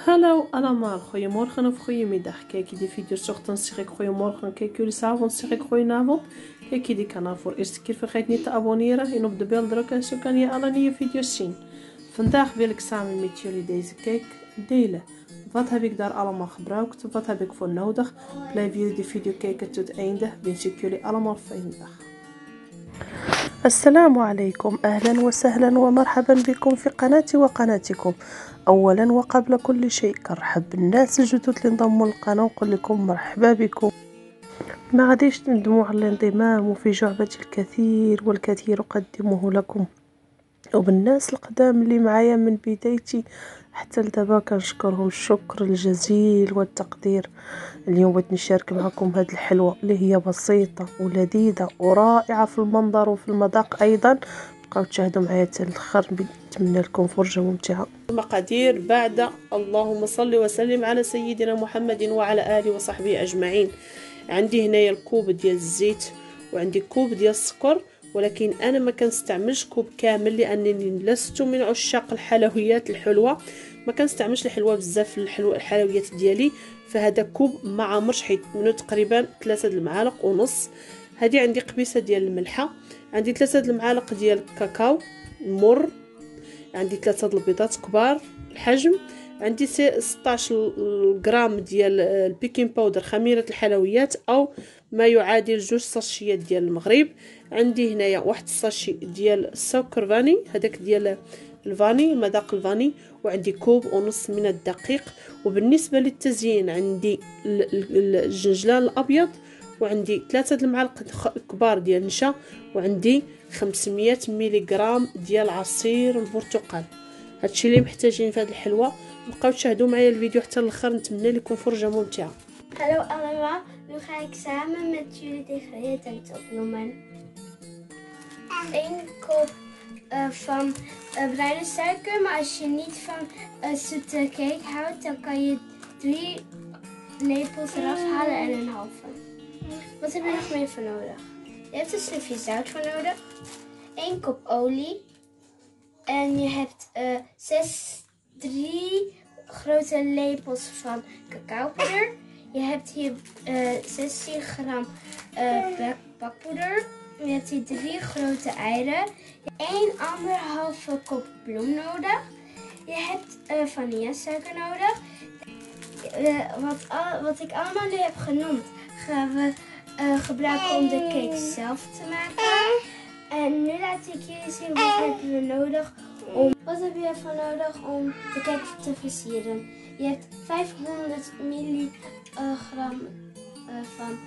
Hallo allemaal, goedemorgen of goedemiddag. Kijk je de video's ochtends, zeg ik goedemorgen. Kijk jullie 's avonds, zeg ik goedenavond. Kijk je dit kanaal voor de eerste keer, vergeet niet te abonneren en op de bel drukken, zo kan je alle nieuwe video's zien. Vandaag wil ik samen met jullie deze cake delen. Wat heb ik daar allemaal gebruikt? Wat heb ik voor nodig? Blijf jullie de video kijken tot het einde. Wens ik jullie allemaal een fijne dag. السلام عليكم، أهلا وسهلا ومرحبا بكم في قناتي وقناتكم. أولا وقبل كل شيء كنرحب بالناس الجدد اللي انضموا للقناة ونقول لكم مرحبا بكم. ما غاديش تندموا على الانضمام وفي جعبة الكثير والكثير أقدمه لكم. وبالناس القدام اللي معايا من بدايتي حتى لدابا كنشكرهم الشكر الجزيل والتقدير. اليوم بغيت نشارك معكم هذه الحلوة اللي هي بسيطة ولذيذة ورائعة في المنظر وفي المذاق أيضا. بقاو تشاهدوا معايا حتى الاخر، نتمنى لكم فرجة ممتعة. المقادير بعد اللهم صل وسلم على سيدنا محمد وعلى آله وصحبه أجمعين. عندي هنايا الكوب ديال الزيت وعندي كوب ديال السكر، ولكن انا ما كنستعملش كوب كامل لانني لست من عشاق الحلويات الحلوه، ما كنستعملش الحلوه بزاف الحلويات ديالي. فهذا كوب ما عمرش حيت منه تقريبا 3 المعالق ونص. هذه عندي قبيصه ديال الملحه، عندي 3 المعالق ديال الكاكاو مر، عندي 3 البيضات كبار الحجم، عندي 16 غرام ديال البيكين باودر خميره الحلويات او ما يعادل 2 ساشيات ديال المغرب. عندي هنايا 1 ساشي ديال السكر فاني، هذاك ديال الفاني مذاق الفاني، وعندي كوب ونص من الدقيق. وبالنسبه للتزيين عندي الجنجلان الابيض، وعندي 3 المعالق كبار ديال النشا، وعندي 500 ملغ ديال عصير البرتقال. هادشي اللي محتاجين في هذه الحلوه. بقاو تشاهدوا معايا الفيديو حتى الاخر، نتمنى لكم فرجه ممتعه. Hallo allemaal, nu ga ik samen met jullie de ingrediënten opnoemen. 1 kop van bruine suiker, maar als je niet van zoete cake houdt, dan kan je 3 lepels eraf halen en een halve. Wat heb je nog meer voor nodig? Je hebt een snufje zout voor nodig, 1 kop olie en je hebt 3 grote lepels van cacaopoeder. Je hebt hier 16 gram bakpoeder. Je hebt hier 3 grote eieren. 1,5 kop bloem nodig. Je hebt vanillesuiker nodig. Wat ik allemaal nu heb genoemd, gaan we gebruiken om de cake zelf te maken. En nu laat ik jullie zien wat hebben we nodig wat heb je ervoor nodig om de cake te versieren. Je hebt 500 milligram van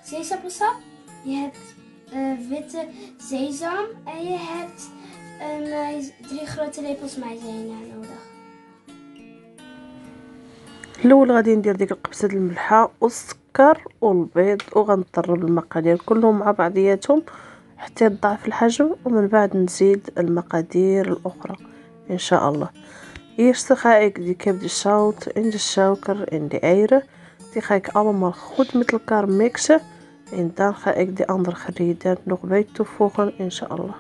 sinaasappelsap. Je hebt witte sesam en je hebt 3 grote lepels maïzena nodig. الاول غادي ندير ديك القبصه د الملحه والسكر والبيض، وغنضرب المقادير كلهم مع بعضياتهم حتى يضاعف الحجم، ومن بعد نزيد المقادير الاخرى ان شاء الله. Eerst ga ik die, ik heb de zout en de suiker en de eieren, die ga ik allemaal goed met elkaar mixen en dan ga ik de andere ingrediënten nog bij toevoegen inshallah.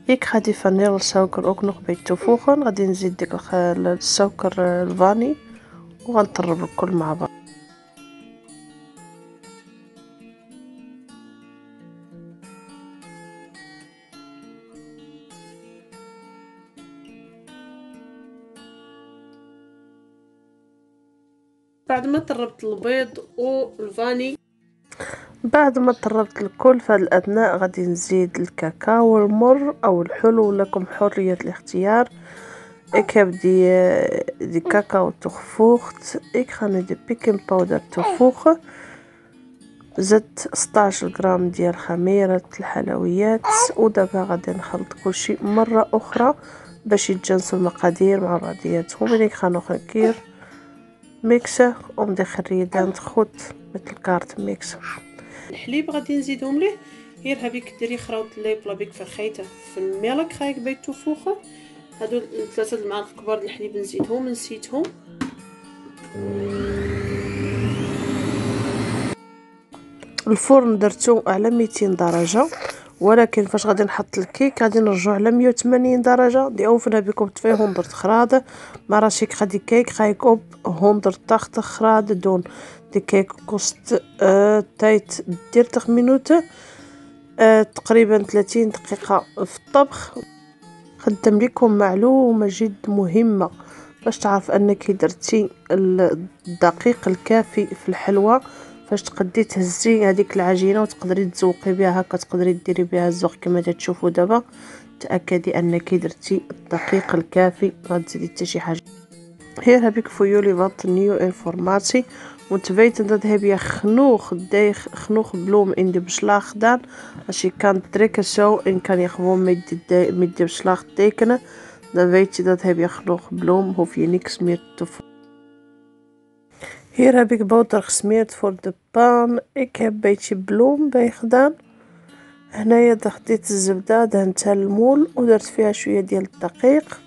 Ik ga die vanillesuiker ook nog bij toevoegen. غادي نزيد ديك السكر الفاني وغنطرب الكل مع بعض. بعد ما طربت البيض والفاني، بعد ما طربت الكل في هذه الاثناء غادي نزيد الكاكاو المر او الحلو، لكم حرية الاختيار. Ik heb die cacao toegevoegd. Ik ga nu de baking powder toevoegen. زدت 16 غرام ديال خميرة الحلويات، ودابا غادي نخلط كلشي مرة اخرى باش يتجانسوا المقادير مع بعضياتهم. Ik ga nog een keer mixen om de ingrediënten goed met elkaar te mixen. الحليب غادي نزيدهم ليه غير هبيك ديري خراوط الليبله بيك فرخيته في الملك خايك بيت توفوخه. هادو 3 المعالق كبار ديال الحليب نزيدهم، نسيتهم. الفرن درتو على 200 درجه، ولكن فاش غادي نحط الكيك غادي نرجعو على 180 درجه. Die oven heb ik op 200 graden, maar als ik ga die cake ga ik op 180 graden doen. De cake kost tijd 30 minuten، تقريبا 30 دقيقه في الطبخ. خدم لكم معلومه جد مهمه باش تعرف انك درتي الدقيق الكافي في الحلوى. فاش تقدي تهزي هذيك العجينه وتقدري تزوقي بها هكا، تقدري ديري بها الزوق كما تشوفوا دابا. تاكدي انك درتي الدقيق الكافي، ما تزيدي حتى شي حاجه. Hier heb ik voor jullie wat nieuwe informatie. Moet weten dat heb je genoeg deeg, genoeg bloem in de beslag gedaan. Als je kan trekken zo en kan je gewoon met de beslag tekenen, dan weet je dat heb je genoeg bloem, hoef je niks meer te voegen. Hier heb ik boter gesmeerd voor de pan. Ik heb een beetje bloem bij gedaan. هنايا ضغطيت الزبدة دهنتها المول ودرت فيها شوية ديال الدقيق.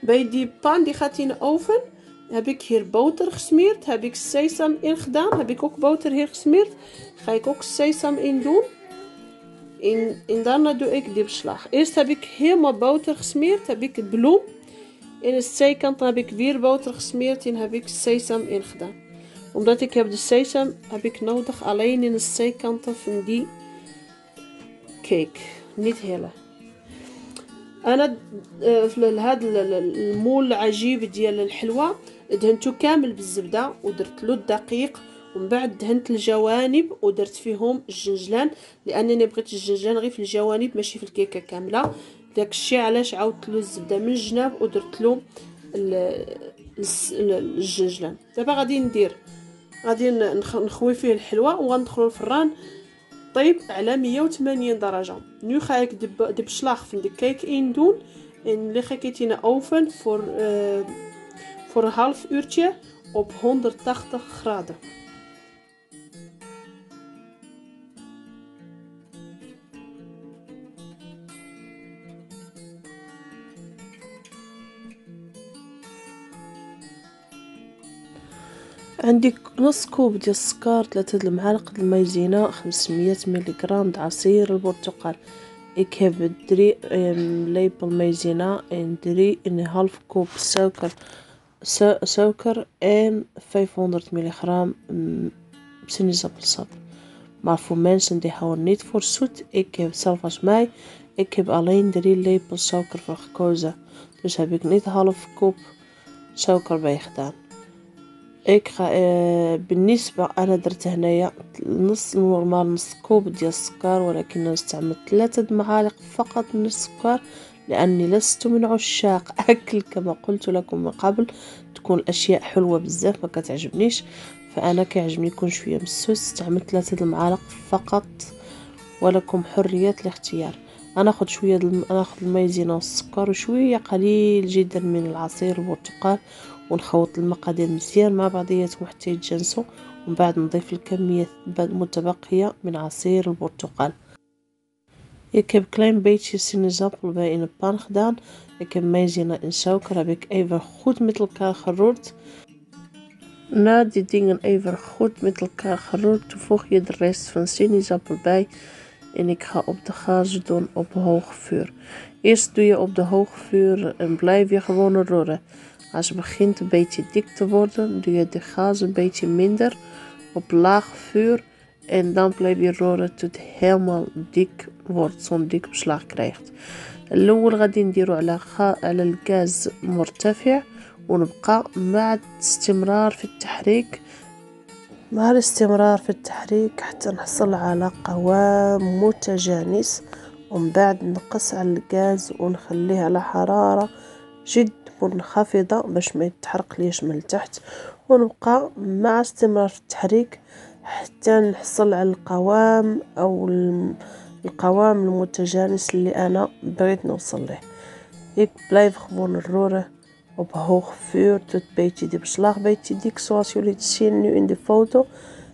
Bij die pan die gaat in de oven heb ik hier boter gesmeerd, heb ik sesam in gedaan, heb ik ook boter hier gesmeerd. Ga ik ook sesam in doen. En daarna doe ik de beslag. Eerst heb ik helemaal boter gesmeerd, heb ik het bloem. In de zijkant heb ik weer boter gesmeerd en heb ik sesam in gedaan. Omdat ik heb de sesam heb ik nodig alleen in de zijkanten van die cake, niet hele. انا في هذا المول العجيب ديال الحلوى دهنتو كامل بالزبده ودرت له الدقيق، ومن بعد دهنت الجوانب ودرت فيهم الجنجلان، لانني بغيت الجنجلان غير في الجوانب ماشي في الكيكه كامله. داكشي علاش عاودت له الزبده من الجناب ودرت له الجنجلان. دابا غادي نخوي فيه الحلوى وغندخلو الفران طيب على 180 درجة. Nu ga ik de beslag van de cake in doen en leg ik het in de oven voor een half uurtje op 180 graden. عندي نص كوب ديال السكر، 3 المعالق د المايزينا، 500 ملغ د عصير البرتقال. Ik heb 3 lepel maizena en 3,5 kop suiker en 500 milligram sinaasappelsap. Maar voor mensen die houden niet voor zoet, ik heb zelf als mij, ik heb alleen 3 lepels suiker voor gekozen. Dus heb ik niet half kop suiker bij gedaan. Ik ga بالنسبة أنا درت هنايا نص نورمال نص كوب ديال السكر، ولكن أنا استعملت 3 معالق فقط من السكر، لأني لست من عشاق أكل كما قلت لكم من قبل تكون الأشياء حلوة بزاف ما كتعجبنيش، فأنا كيعجبني يكون شوية مسوس. استعملت 3 المعالق فقط، ولكم حرية الاختيار. أنا ناخذ المايزينا والسكر وشوية قليل جدا من العصير البرتقال، ونخوط المقادير مزيان مع بعضياتهم حتى يتجانسوا، ومن بعد نضيف الكمية المتبقية من عصير البرتقال. Ik heb klein beetje sinaasappel bij in een pan gedaan. Ik heb maizena en suiker heb ik even goed met elkaar geroerd. Na die dingen even goed met elkaar geroerd, voeg je de rest van sinaasappel bij. En ik ga op de gas doen op hoog vuur. Eerst doe je op de hoog vuur en blijf je gewoon roeren. Als het begint een beetje dik te worden, doe je de gas een beetje minder op laag vuur. En dan blijf je roeren tot het helemaal dik wordt, zo'n dik beslag krijgt. الأول غادي نديرو على الغاز مرتفع، ونبقى مع الاستمرار في التحريك حتى نحصل على قوام متجانس. ومن بعد نقص على الغاز ونخليه على حرارة جد منخفضة باش ما يتحرق ليش من التحت، ونبقى مع استمرار في التحريك حتى نحصل على القوام او القوام المتجانس اللي انا بغيت نوصل له. Ik blijf gewoon roeren op hoog vuur tot een beetje de beslag een beetje dik zoals jullie het zien nu in de foto.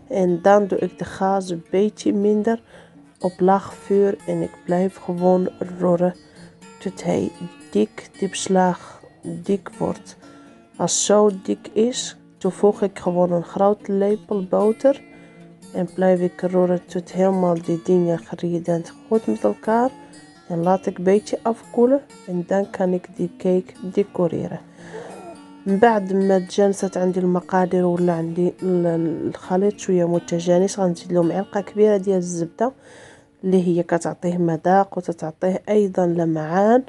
En dan doe ik de gas een beetje minder op laag vuur en ik blijf gewoon roeren tot hij dik, de beslag dik wordt. Als zo dik is, toevoeg ik gewoon een grote lepel boter. En blijf ik roeren tot helemaal die dingen geridend goed met elkaar. En laat ik een beetje afkoelen. En dan kan ik die cake decoreren. من بعد ما تجانست عندي المقادير ولا عندي الخليط شويه متجانس، غنزيد له معلقه كبيره ديال الزبده اللي هي كتعطيه مذاق وتتعطيه ايضا لمعان.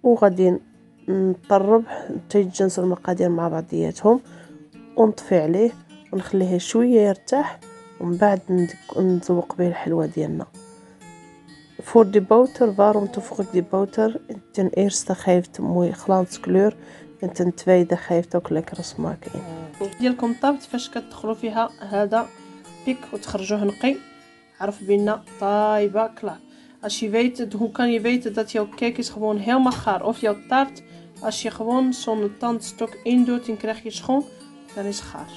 وغادي نطرب حتى يتجانسوا المقادير مع بعضياتهم ونطفي عليه ونخليه شويه يرتاح. ومن بعد نذوق به الحلوه ديالنا. Voor de boter, waarom toevoeg ik die boter? Ten eerste geeft het mooi glanskleur en ten tweede geeft ook lekkere smaak in. ديالكم طابت فاش كتدخلوا فيها هذا بيك وتخرجوه نقي، عرف بينا طايبه klaar. Als je weet, hoe kan je weten dat jouw cake is gewoon helemaal gaar of jouw taart? Als je gewoon zo'n tandstok indoet en krijg je schoon, dan is het gaar.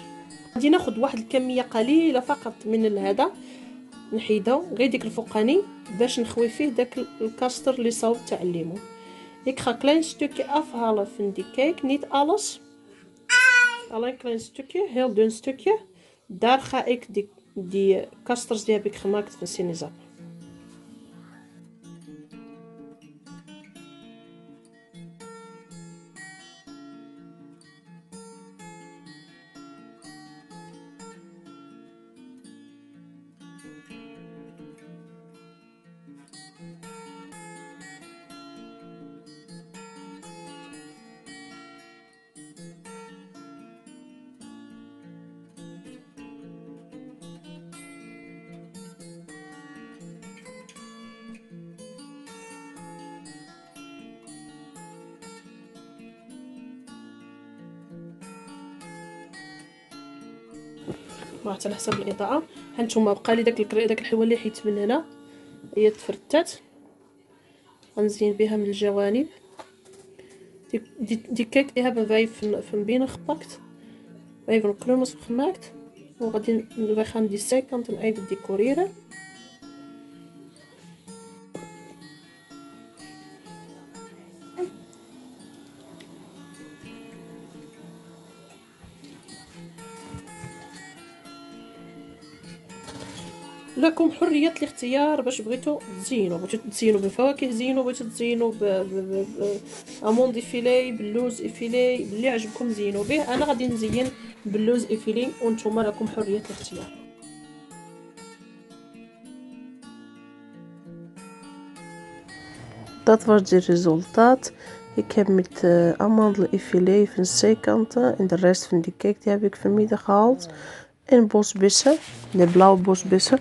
غادي ناخذ واحد الكميه قليله فقط من هذا، نحيدو غير ديك الفوقاني باش نخوي فيه داك الكاستر اللي صاوب تاع الليمون. Ik ga een klein stukje afhalen van die cake, niet alles. Alleen een klein stukje, heel dun stukje. Daar ga ik die kasters, die heb ik gemaakt van sinaasappel. رحت على حسب الاضاءه. هانتوما بقى لي داك الحلوه اللي حيت من هنا هي تفرتات، غنزين بها من الجوانب. Die cake die hebben wij van binnen gepakt, even kruimels gemaakt. Wij gaan die zijkanten even decoreren. لكم حرية الاختيار باش بغيتو تزينوا بالفواكه زينوا، بغيتو تزينوا بامون افيلي، باللوز افيلي، باللي عجبكم زينوا به. انا غادي نزين باللوز افيلي وانتم لكم حرية الاختيار. Dat was de resultaat. Ik heb met amandel-effilé van de zijkanten en de rest van die cake die heb ik vanmiddag gehaald. En bosbessen, de blauwe bosbessen.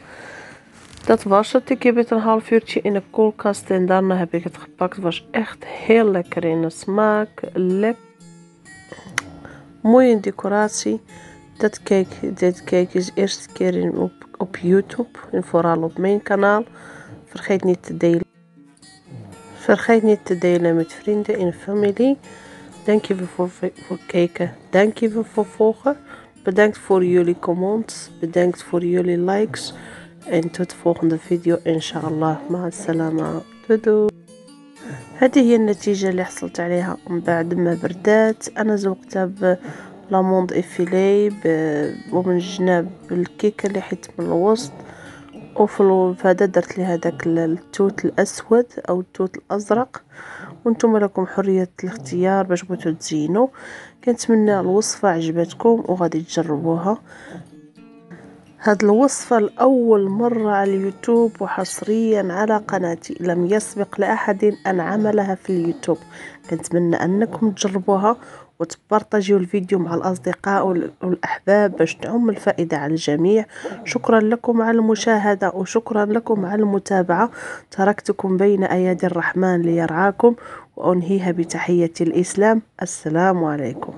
Dat was het. Ik heb het een half uurtje in de koelkast en daarna heb ik het gepakt. Het was echt heel lekker in de smaak. Lekker. Mooie decoratie. Dit cake is de eerste keer op YouTube en vooral op mijn kanaal. Vergeet niet te delen. Vergeet niet te delen met vrienden en familie. Dankjewel voor kijken. Dankjewel voor volgen. Bedankt voor jullie comments. Bedankt voor jullie likes. En tot de volgende video inshallah. مع السلامة. دودو. هذه هي النتيجة اللي حصلت عليها من بعد ما بردات. أنا زوقتها بلاموند إفيلي ومن الجناب بالكيكة اللي حيت من الوسط. وفي هذا درت لي هذاك التوت الاسود او التوت الازرق. وانتم لكم حريه الاختيار باش بغيتو تزينوا. كنتمنى الوصفه عجبتكم وغادي تجربوها. هاد الوصفه لاول مره على اليوتيوب وحصريا على قناتي، لم يسبق لاحد ان عملها في اليوتيوب. كنتمنى انكم تجربوها وتبارطاجيو الفيديو مع الأصدقاء والأحباب باش تعم الفائدة على الجميع. شكرا لكم على المشاهدة وشكرا لكم على المتابعة. تركتكم بين أيادي الرحمن ليرعاكم وأنهيها بتحية الإسلام. السلام عليكم.